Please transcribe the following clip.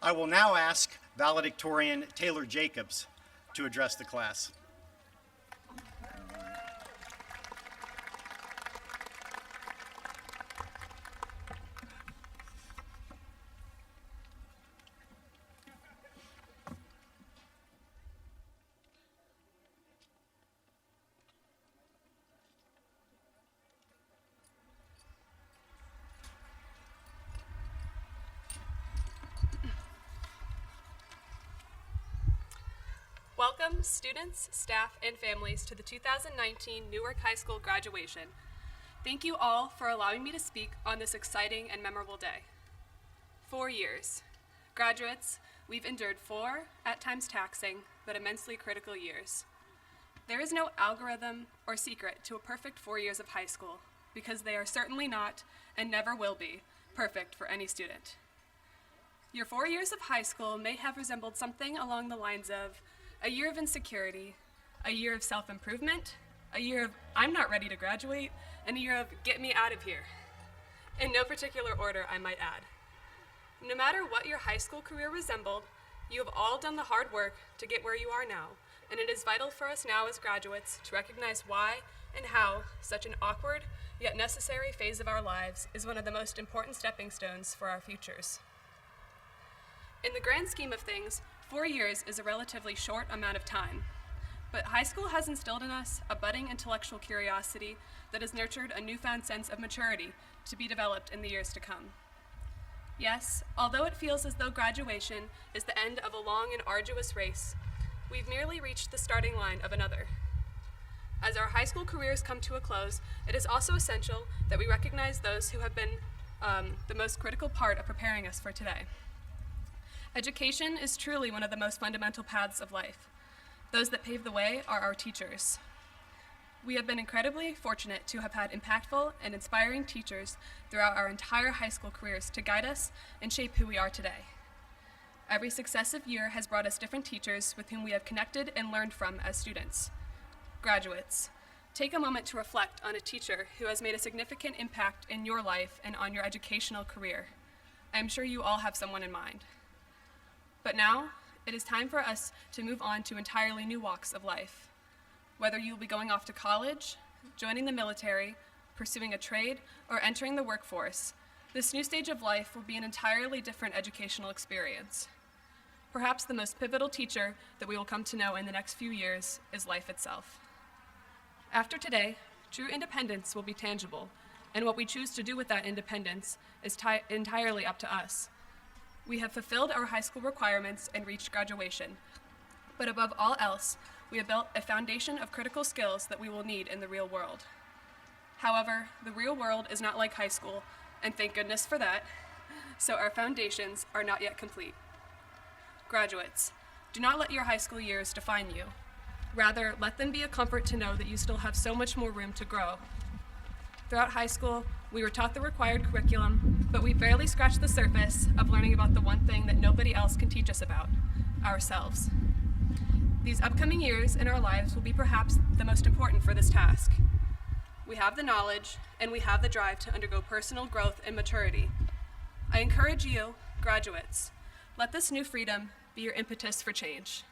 I will now ask Valedictorian Taylor Jacobs to address the class. Welcome, students, staff, and families to the 2019 Newark High School graduation. Thank you all for allowing me to speak on this exciting and memorable day. 4 years. Graduates, we've endured 4, at times taxing, but immensely critical years. There is no algorithm or secret to a perfect 4 years of high school, because they are certainly not, and never will be, perfect for any student. Your 4 years of high school may have resembled something along the lines of a year of insecurity, a year of self-improvement, a year of I'm not ready to graduate, and a year of get me out of here. In no particular order, I might add. No matter what your high school career resembled, you have all done the hard work to get where you are now, and it is vital for us now as graduates to recognize why and how such an awkward yet necessary phase of our lives is one of the most important stepping stones for our futures. In the grand scheme of things, 4 years is a relatively short amount of time, but high school has instilled in us a budding intellectual curiosity that has nurtured a newfound sense of maturity to be developed in the years to come. Yes, although it feels as though graduation is the end of a long and arduous race, we've merely reached the starting line of another. As our high school careers come to a close, it is also essential that we recognize those who have been the most critical part of preparing us for today. Education is truly one of the most fundamental paths of life. Those that pave the way are our teachers. We have been incredibly fortunate to have had impactful and inspiring teachers throughout our entire high school careers to guide us and shape who we are today. Every successive year has brought us different teachers with whom we have connected and learned from as students. Graduates, take a moment to reflect on a teacher who has made a significant impact in your life and on your educational career. I am sure you all have someone in mind. But now, it is time for us to move on to entirely new walks of life. Whether you will be going off to college, joining the military, pursuing a trade, or entering the workforce, this new stage of life will be an entirely different educational experience. Perhaps the most pivotal teacher that we will come to know in the next few years is life itself. After today, true independence will be tangible, and what we choose to do with that independence is entirely up to us. We have fulfilled our high school requirements and reached graduation, but above all else, we have built a foundation of critical skills that we will need in the real world. However, the real world is not like high school, and thank goodness for that, so our foundations are not yet complete. Graduates, do not let your high school years define you. Rather, let them be a comfort to know that you still have so much more room to grow. Throughout high school, we were taught the required curriculum, but we barely scratched the surface of learning about the one thing that nobody else can teach us about, ourselves. These upcoming years in our lives will be perhaps the most important for this task. We have the knowledge, and we have the drive to undergo personal growth and maturity. I encourage you, graduates, let this new freedom be your impetus for change.